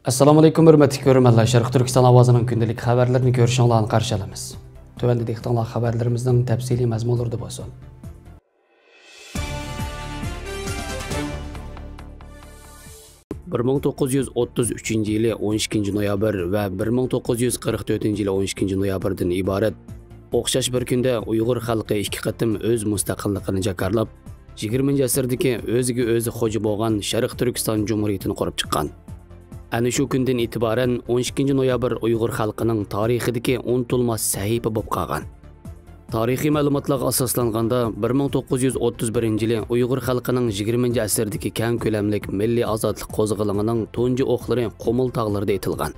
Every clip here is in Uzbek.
Assalomu alaykum hurmatli ko'ruvchilar. Sharq Turkiston ovozining kundalik xabarlarini ko'rishingizni qarshi olamiz. Tövəndə dehqonlar xabarlarimizning tafsiliy mazmunlarida bo'lsin. Bir 1933 yili 12 noyabr va 1944 yili 12 noyabrdan iborat o'xshash bir kunda Uyg'ur xalqi ikki qatim o'z mustaqilligini jakarlab, 20-asrdagi o'ziga o'zi xo'ja bo'lgan Sharq Turkiston Jumhuriyatini qurib chiqqan. Ana shu kundan e'tiboran 12 noyabr Uyg'ur xalqining tarixidagi unutilmas sahifa bo'lib qolgan. Tarixiy ma'lumotlarga asoslanganda 1931 yili Uyg'ur xalqining 20-asrdagi keng ko'lamlik milliy ozodlik qo'zg'olonining tunji o'qlari Qo'mil tog'larida etilgan.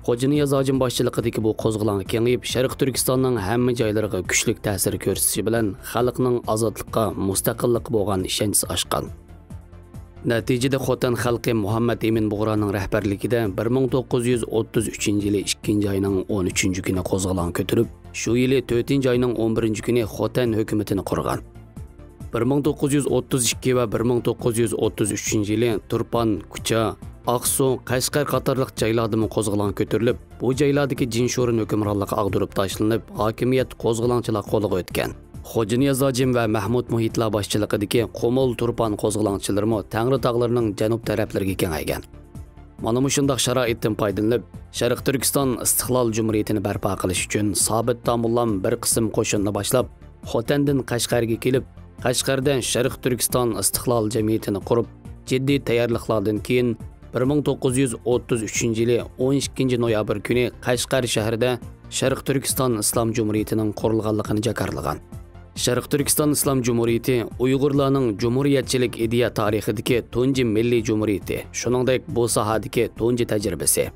Xo'ja Niyoz Hojim boshchiligidagi bu qo'zg'olon kengayib, Sharq Turkistonning hamma joylariga kuchli ta'sir ko'rsatishi bilan xalqning ozodlikka, mustaqillikka bo'lgan ishonchi oshgan. Natijada Xotan xalqi Muhammad Emin Bug'roning rahbarligida 1933 yili 2-oyning 13-kuni qo'zg'olon ko'tarib, shu yili 4-oyning 11-kuni Xotan hukumatini qurgan. 1932 va 1933 yili Turpan, Kucha, Aqsu, Qashqar qatorliq joylarda qo'zg'olon ko'tarilib, bu joylardagi Jinsho'rin hukmronligi ag'dirib tashlanib, hokimiyat qo'zg'olonchilar qo'liga o'tgan. Xo'ja Niyoz Hojim va Mahmud Muhitlar boshchiligidagi Qo'mil Turpan qo'zg'olonchilari Tangri tog'larining janub taraflariga kengaygan. Mana shunday sharoitdan foydalanib, Sharq Turkiston istiqlol jumhuriyatini barpo qilish uchun Sobit Tamullam bir qism qo'shinni boshlab, Xotandan Qashqarga kelib, Qashqardan Sharq Turkiston istiqlol jamiyatini qurib, jiddiy tayyorliklardan keyin 1933 yili 12 noyabr kuni Qashqar shahrida Sharq Turkiston Islom Jumhuriyatining qurilganligini jakarlagan. Sharq Turkiston Islom Jumhuriyati Uyg'urlarning jumhuriyatchilik ideya tarixidagi tunji milliy jumhuriyati, shuningdek bu sohadagi tunji tajribasi.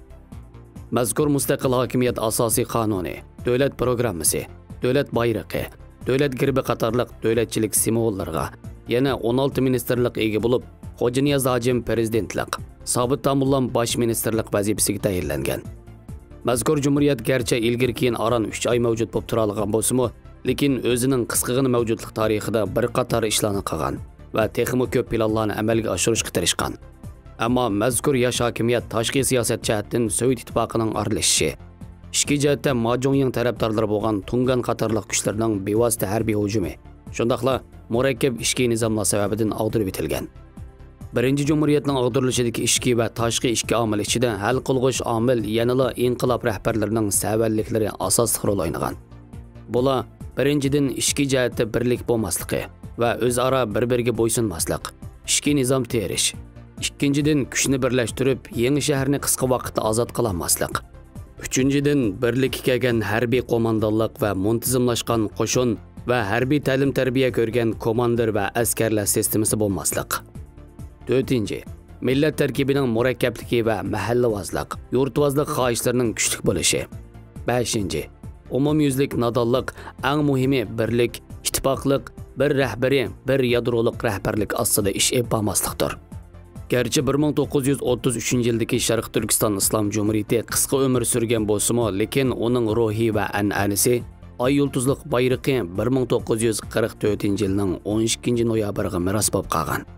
Mazkur mustaqil hokimiyat asosiy qonuni, davlat programmasi, davlat bayrog'i, davlat girbi qatorliq davlatchilik simvollarga, yana 16 ministerlik ega bo'lib, Xo'ja Niyoz Hojim prezidentlik, Sobit Tamullam bosh ministerlik vazifasiga tayinlangan. Mazkur jumhuriyat garchi ilgir-keyin aran 3 oy mavjud bo'lib turadigan bo'lsa-mu, lekin o'zining qisqagina mavjudlik tarixida bir qator ishlarni qilgan va texmo ko'p planlarni amalga oshirishga tirishgan. Ammo mazkur yosh hokimiyat tashqi siyosat jihatdan Sovet ittifoqining aralashishi, ichki jihatdan Majongning tarafdorlari bo'lgan Tungan qatorliq kuchlarning bevosita harbiy hujumi, shundaqla murakkab ichki nizomlar sababidan ag'dirib etilgan. Birinchi jumhuriyatning ag'dirilishidagi ichki va tashqi ikki omil ichida hal qilg'ish omil yanada inqilob rahbarlarining savalliklari asosli rol o'ynagan. Bular birinchidan ichki jihatda birlik bo'lmasligi va o'zaro bir-biriga bo'ysunmaslik, ichki nizom terish. Ikkinchidan kuchni birlashtirib, yangi shaharni qisqa vaqtda ozod qilolmaslik. Uchinchidan birlikka kelgan harbiy qo'mondonlik va muntazamlashgan qo'shin va harbiy ta'lim-tarbiya ko'rgan komandir va askarlar sistemasi bo'lmaslik. 4. Millat tarkibining murakkabligi va mahallivozlik, yurtvozlik xohishlarining kuchli bo'lishi. 5. Umumyuzlik nodonlik, eng muhimi birlik, ittifoqlik, bir rahbari, bir yadroliq rahbarlik ostida ish etmaslikdir. Garchi 1933 yildagi Sharq Turkiston Islom Jumhuriyati qisqa umr surgan bo'lsa-mu, lekin uning ruhi va an'anasi Oy yulduzliq bayrog'i 1944 yilning 12 noyabriga meros bo'lib qolgan.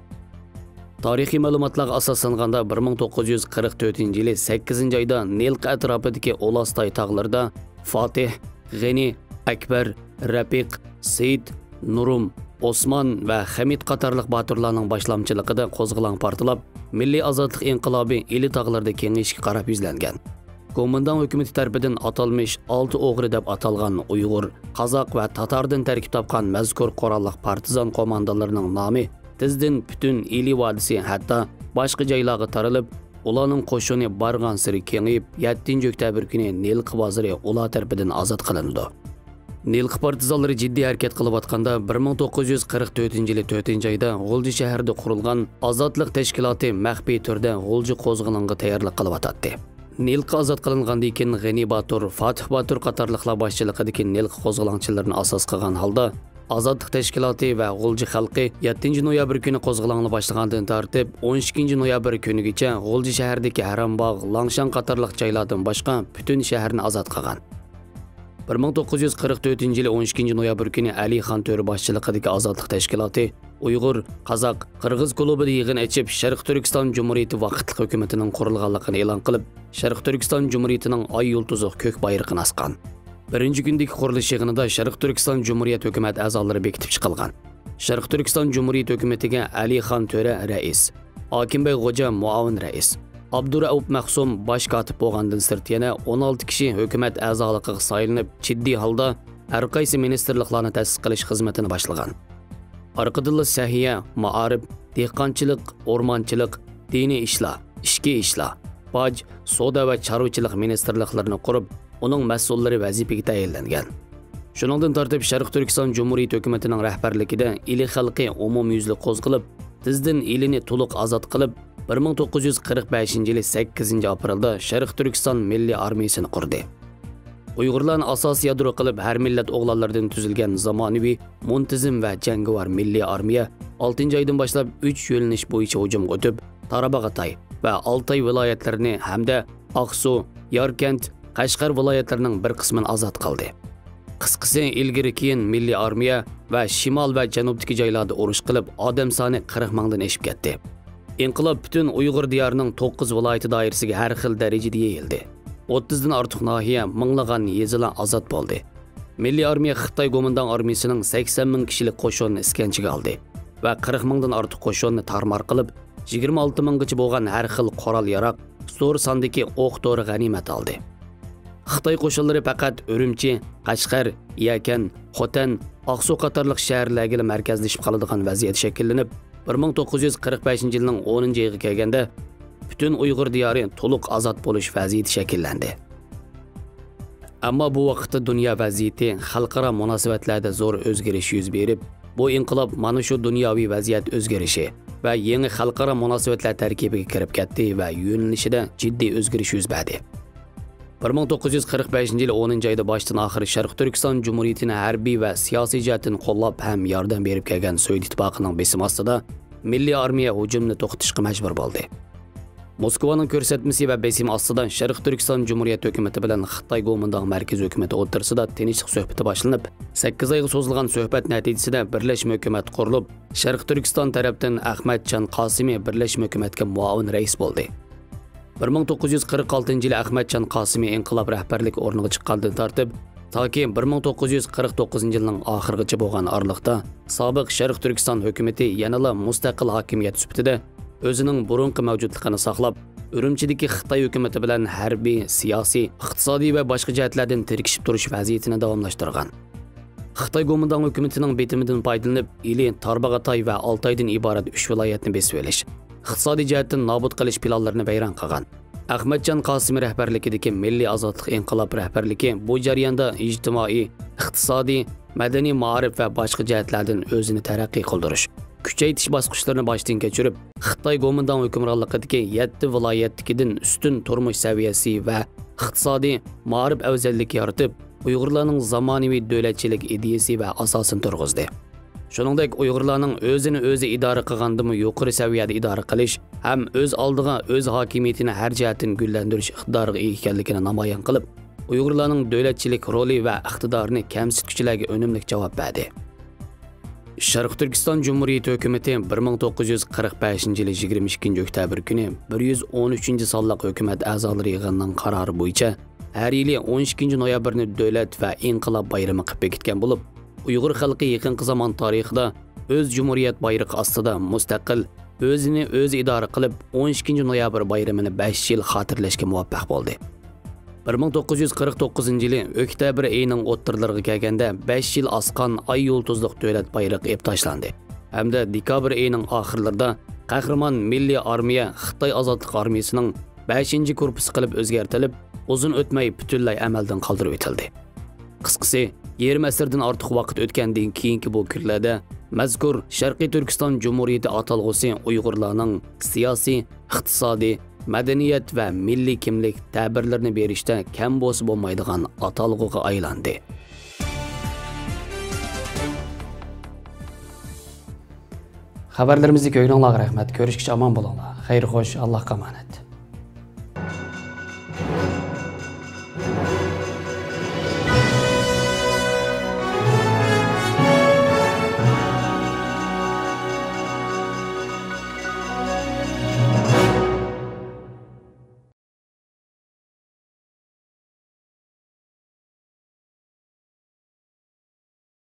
Tarixiy ma'lumotlarga asoslanganda 1944 yili 8-oyda Nilqa atrofidagi Olastay tog'larida Fatih, G'ani, Akbar, Rafiq, Said, Nurum, Osman va Hamid qatorliq botirlarning boshlamchiligida qo'zg'olon portlab, milliy ozodlik inqilobi Eli tog'larida kengayishga qarab yuzlangan. Qo'mondon hukumati tomonidan atalmish 6 o'g'ri deb atalgan Uyg'ur, Qozoq va Tatardan tarkib topgan mazkur qurolliq partizan qo'mondonlarining nomi tizdan butun Eli vodisi hatto boshqa joylarga taralib, ularning qo'shini bargan siri kengayib, 7-oktyabr kuni Nilqa bozori ular tomonidan ozod qilindi. Nilqa partizanlari jiddiy harakat qilayotganda 1944 yili 4-oyda G'ulji shahrida qurilgan ozodlik tashkiloti maxfiy turda G'ulji qo'zg'olonga tayyorlik qilyotdi. Nilqa ozod qilingandan keyin G'ani Batur, Fatih Batur qatorliqlar boshchiligidagi Nilqa qo'zg'olonchilarini asos qilgan holda Azadlık Teşkilatı ve G'ulji xalqi 7 noyabr kuni qo'zg'olonni boshlagandan tortib 12 noyabr kunigacha G'ulji shahridagi Harambog', Langshan qatorliq joylardan boshqa butun shaharni ozod qilgan. 1944 yili 12 noyabr kuni Ali Xon To'ri boshchiligidagi Azadlık Teşkilatı Uyg'ur, Qozoq, Qirg'iz klubida yig'in ochib, Sharq Turkiston Jumhuriyati vaqtli hukumatining qurilganligini e'lon qilib, Sharq Turkiston Jumhuriyatining oy yulduzi ko'k bayrog'ini asgan. Birinchi kundagi qurilish yig'inida Sharq Turkiston Jumhuriyati hukumat a'zolari bekitib chiqilgan. Sharq Turkiston Jumhuriyati hukumatiga Alixon To'ra rais, Okimbek Xo'ja muavin rais, Abdurauf Mahsum bosh kotib bo'lgandan sirt yana 16 kishi hukumat a'zoligiga saylanib, jiddiy holda har qaysi ministerliklarni ta'sis qilish xizmatini boshlagan. Arqadilla sahiya, ma'arif, dehqonchilik, o'rmonchilik, diniy ishlar, ishki ishlar, boj, savdo va chorvachilik ministerliklarini qurib, uning mas'ullari vazifaga tayinlangan. Shuningdan tortib Sharq Turkiston Jumhuriyati hukumatining rahbarligida ili xalqi umumyuzli qo'zg'alib, tizdan ilini to'liq ozod qilib, 1945-yili 8-aprelda Sharq Turkiston milliy armiyasini qurdi. Uyg'urlarni asosiy yadro qilib har millat o'g'lonlaridan tuzilgan zamonaviy, muntizim va jangovar milliy armiya 6-oydan boshlab 3 yo'linish bo'yicha hujumga o'tib, Tarabag'atay va Altay viloyatlarini hamda Aqsu, Yarkent, Qashqar viloyatlarining bir qismini ozod qildi. Qisqasi ilgari keyin milliy armiya va shimol va janubdagi joylarda urush qilib, odam soni 40 mingdan oshib ketdi. Inqilob butun Uyg'ur diyorining 9 viloyati doirasiga har xil darajada yeyildi. 30 dan ortiq nahiya, minglagan yezilar ozod bo'ldi. Milliy armiya Xitoy qo'mondon armiyasining 80 ming kishilik qo'shinni iskanchiga oldi va 40 mingdan ortiq qo'shinni tarmar qilib, 26 minggacha bo'lgan har xil qurol yaroq, zo'r sondagi o'q-dori g'animat oldi. Xitoy qo'shinlari faqat Urumchi, Qashqar, Yakan, Xotan, Aqsu qatorliq shaharlarga markazlashib qoladigan vaziyat shakllanib, 1945-yilning 10-oyiga kelganda butun Uyg'ur diyori to'liq ozod bo'lish vaziyati shakllandi. Ammo bu vaqtda dunyo vaziyati, xalqaro munosabatlarda zo'r o'zgarish yuz berib, bu inqilob mana shu dunyoviy vaziyat o'zgarishi va yangi xalqaro munosabatlar tarkibiga kirib ketdi va yo'nalishida jiddiy o'zgarish yuz berdi. 1945-yil 10-oyda boshdan oxir Sharq Turkiston Jumhuriyatini harbiy va siyosiy jihatdan qo'llab ham yordam berib kelgan Sovet ittifoqining besim ostida milliy armiya hujumni to'xtatishga majbur bo'ldi. Moskvaning ko'rsatmasi va besim ostida Sharq Turkiston Jumhuriyati hukumati bilan Xitoy qo'mondon markaziy hukumati o'rtasida tinchlik suhbati boshlanib, 8 oyga cho'zilgan suhbat natijasida birlashma hukumat qurilib, Sharq Turkiston tarafdan Ahmadjon Qosimi birlashma hukumatga muavin rais bo'ldi. 1946-yili Ahmadjon Qosimi inqilob rahbarlik o'rniga chiqqandan tortib, toki 1949-yilning oxirigacha bo'lgan oraliqda sobiq Sharq Turkiston hukumati yanada mustaqil hokimiyat sifatida o'zining burunqi mavjudligini saqlab, Urumchidagi Xitoy hukumati bilan harbiy, siyosiy, iqtisodiy va boshqa jihatlardan tirkishib turish vaziyatini davomlashtirgan. Xitoy qo'mondon hukumatining bitimidan foydalanib, ili Tarabag'atay va Altaydan iborat 3 viloyatni besib olish, iqtisodiy jihatdan nobud qilish planlarini bayron qilgan. Ahmadjon Qosimi rahbarligidagi milliy ozodlik inqilob rahbarligi bu jarayonda ijtimoiy, iqtisodiy, madaniy ma'rif va boshqa jihatlardan o'zini taraqqiy qildirish, kuchaytirish bosqichlarini boshdan kechirib, Xitoy qo'mondon hukmronligidagi 7 viloyatdagidan ustun turmush saviyasi va iqtisodiy ma'rif afzalligi yaratib, Uyg'urlarning zamonaviy davlatchilik ideyasi va asosini turg'izdi. Shuningdek, Uyg'urlarning o'zini o'zi idora qilgandimi yuqori saviyada idora qilish ham o'z oldiga o'z hokimiyatini har jihatdan gullantirish iqtidoriga ega ekanligini namoyon qilib, Uyg'urlarning davlatchilik roli va iqtidorini kamsituvchilarga unumli javob berdi. Sharq Turkiston Jumhuriyati hukumati 1945-yil 22-oktyabr kuni 113-sonliq hukumat a'zolari yig'inining qarori bo'yicha har yili 12-noyabrni davlat va inqilob bayrami qilib bekitgan bo'lib, Uyg'ur xalqi yaqinqi zamon tarixida o'z jumhuriyat bayrog'i ostida mustaqil, o'zini o'zi idora qilib 12-noyabr bayramini 5 yil xotirlashga muvaffaq bo'ldi. 1949-yili oktyabr oyining o'ttirlariga kelganda 5 yil asqan ay yulduzliq davlat bayrog'i ep tashlandi. Hamda dekabr oyining oxirlarida qahramon milliy armiya Xitoy ozodlik armiyasining 5-korpusi qilib o'zgartirilib, uzun o'tmay butunlay amaldan qoldirib o'tildi. Qisqasi, yarım asrdan ortiq vaqt o'tgandan keyingi bu kunlarda mazkur Sharqiy Turkiston Jumhuriyati atalg'usi Uyg'urlarning siyosiy, iqtisodiy, madaniyat va milliy kimlik ta'birlarini berishda kam bo'lsa bo'lmaydigan atalg'uga aylandi. Xabarlarimizni ko'ringlar, rahmat. Ko'rishgacha omon bo'linglar. Xayr xo'sh, Allohga omonat.